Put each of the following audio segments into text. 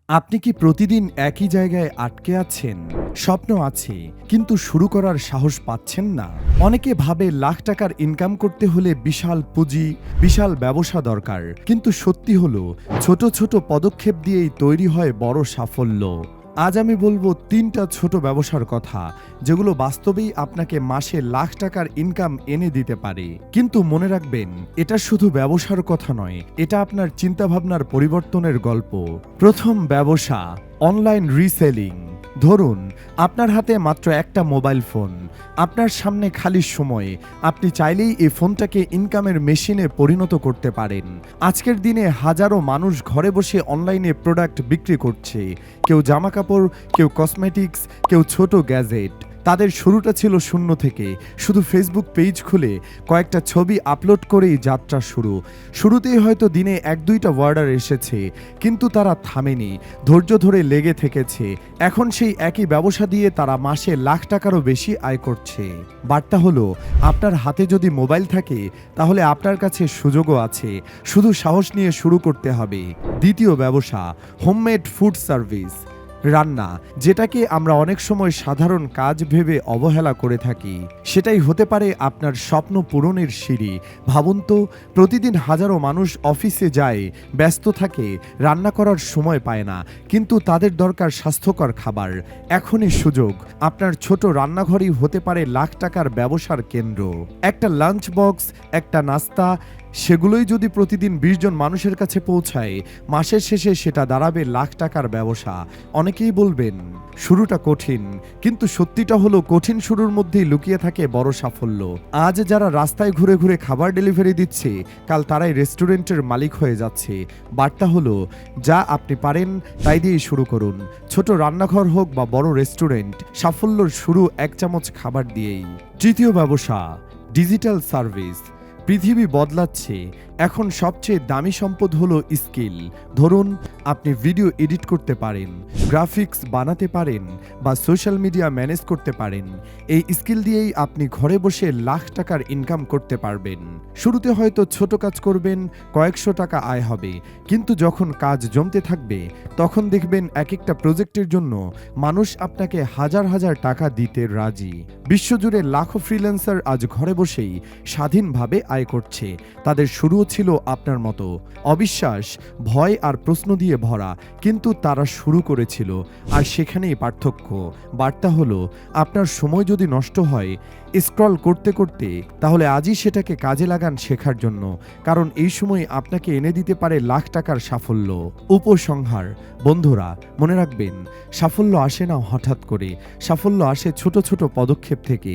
আপনি কি প্রতিদিন একই জায়গায় আটকে আছেন? স্বপ্ন আছে, কিন্তু শুরু করার সাহস পাচ্ছেন না। অনেকে ভাবে লাখ টাকার ইনকাম করতে হলে বিশাল পুঁজি, বিশাল ব্যবসা দরকার। কিন্তু সত্যি হলো, ছোট ছোট পদক্ষেপ দিয়েই তৈরি হয় বড় সাফল্য। আজ আমি বলবো ৩টা ছোট ব্যবসার কথা, যেগুলো বাস্তবেই আপনাকে মাসে লাখ টাকার ইনকাম এনে দিতে পারে। কিন্তু মনে রাখবেন, এটা শুধু ব্যবসার কথা নয়, এটা আপনার চিন্তাভাবনার পরিবর্তনের গল্প। প্রথম ব্যবসা, অনলাইন রিসেলিং। ধরুন, আপনার হাতে মাত্র একটা মোবাইল ফোন, আপনার সামনে খালি সময়। আপনি চাইলেই এই ফোনটাকে ইনকামের মেশিনে পরিণত করতে পারেন। আজকের দিনে হাজারো মানুষ ঘরে বসে অনলাইনে প্রোডাক্ট বিক্রি করছে। কেউ জামাকাপড়, কেউ কসমেটিক্স, কেউ ছোট গ্যাজেট। তাদের শুরুটা ছিল শূন্য থেকে, শুধু ফেসবুক পেজ খুলে কয়েকটা ছবি আপলোড করেই যাত্রা শুরু। শুরুতেই হয়তো দিনে ১-২টা অর্ডার এসেছে, কিন্তু তারা থামেনি, ধৈর্য ধরে লেগে থেকেছে। এখন সেই একই ব্যবসা দিয়ে তারা মাসে লাখ টাকারও বেশি আয় করছে। বার্তা হলো, আপনার হাতে যদি মোবাইল থাকে, তাহলে আপনার কাছে সুযোগও আছে, শুধু সাহস নিয়ে শুরু করতে হবে। দ্বিতীয় ব্যবসা, হোমমেড ফুড সার্ভিস। রান্না, যেটাকে আমরা অনেক সময় সাধারণ কাজ ভেবে অবহেলা করে থাকি, সেটাই হতে পারে আপনার স্বপ্ন পূরণের সিঁড়ি। ভাবুন তো, প্রতিদিন হাজারো মানুষ অফিসে যায়, ব্যস্ত থাকে, রান্না করার সময় পায় না, কিন্তু তাদের দরকার স্বাস্থ্যকর খাবার। এখনই সুযোগ, আপনার ছোট রান্নাঘরই হতে পারে লাখ টাকার ব্যবসার কেন্দ্র। একটা লাঞ্চ বক্স, একটা নাস্তা, সেগুলোই যদি প্রতিদিন ২০ জন মানুষের কাছে পৌঁছায়, মাসের শেষে সেটা দাঁড়াবে লাখ টাকার ব্যবসা। অনেকেই বলবেন, শুরুটা কঠিন, কিন্তু সত্যিটা হলো, কঠিন শুরুর মধ্যেই লুকিয়ে থাকে বড় সাফল্য। আজ যারা রাস্তায় ঘুরে ঘুরে খাবার ডেলিভারি দিচ্ছে, কাল তারাই রেস্টুরেন্টের মালিক হয়ে যাচ্ছে। বার্তা হলো, যা আপনি পারেন তাই দিয়েই শুরু করুন। ছোট রান্নাঘর হোক বা বড় রেস্টুরেন্ট, সাফল্যর শুরু ১ চামচ খাবার দিয়েই। তৃতীয় ব্যবসা, ডিজিটাল সার্ভিস। পৃথিবী বদলাচ্ছে, এখন সবচেয়ে দামি সম্পদ হলো স্কিল। ধরুন, আপনি ভিডিও এডিট করতে পারেন, গ্রাফিক্স বানাতে পারেন, বা সোশ্যাল মিডিয়া ম্যানেজ করতে পারেন। এই স্কিল দিয়েই আপনি ঘরে বসে লাখ টাকার ইনকাম করতে পারবেন। শুরুতে হয়তো ছোট কাজ করবেন, কয়েকশো টাকা আয় হবে, কিন্তু যখন কাজ জমতে থাকবে, তখন দেখবেন এক একটা প্রজেক্টের জন্য মানুষ আপনাকে হাজার হাজার টাকা দিতে রাজি। বিশ্বজুড়ে লাখো ফ্রিল্যান্সার আজ ঘরে বসেই স্বাধীনভাবে আয় করছে। তাদের শুরুও ছিল আপনার মতো, অবিশ্বাস, ভয় আর প্রশ্ন দিয়ে ভরা, কিন্তু তারা শুরু করেছিল। আর সেখানেই পার্থক্য। বার্তা হলো, আপনার সময় যদি নষ্ট হয় স্ক্রল করতে করতে, তাহলে আজই সেটাকে কাজে লাগান শেখার জন্য, কারণ এই সময় আপনাকে এনে দিতে পারে লাখ টাকার সাফল্য। উপসংহার, বন্ধুরা, মনে রাখবেন, সাফল্য আসে না হঠাৎ করে, সাফল্য আসে ছোট ছোট পদক্ষেপ থেকে।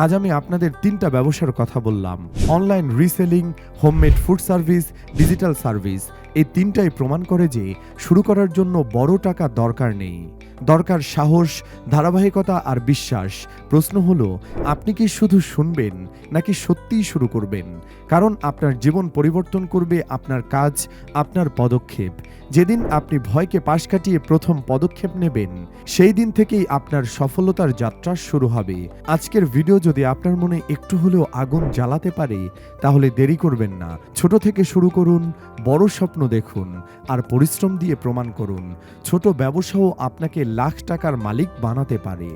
আজ আমি আপনাদের 3টা ব্যবসার কথা বললাম, online reselling, homemade food service, digital service. এই 3টাই প্রমাণ করে যে শুরু করার জন্য বড় টাকা দরকার নেই, দরকার সাহস, ধারাবাহিকতা আর বিশ্বাস। প্রশ্ন হলো, আপনি কি শুধু শুনবেন নাকি সত্যিই শুরু করবেন? কারণ আপনার জীবন পরিবর্তন করবে আপনার কাজ, আপনার পদক্ষেপ। যেদিন আপনি ভয়কে পাশ কাটিয়ে প্রথম পদক্ষেপ নেবেন, সেই দিন থেকেই আপনার সফলতার যাত্রা শুরু হবে। আজকের ভিডিও যদি আপনার মনে একটু হলেও আগুন জ্বালাতে পারে, তাহলে দেরি করবেন না, ছোট থেকে শুরু করুন, বড় স্বপ্ন দেখুন, আর পরিশ্রম দিয়ে প্রমাণ করুন, ছোট ব্যবসাও আপনাকে লাখ টাকার মালিক বানাতে পারে।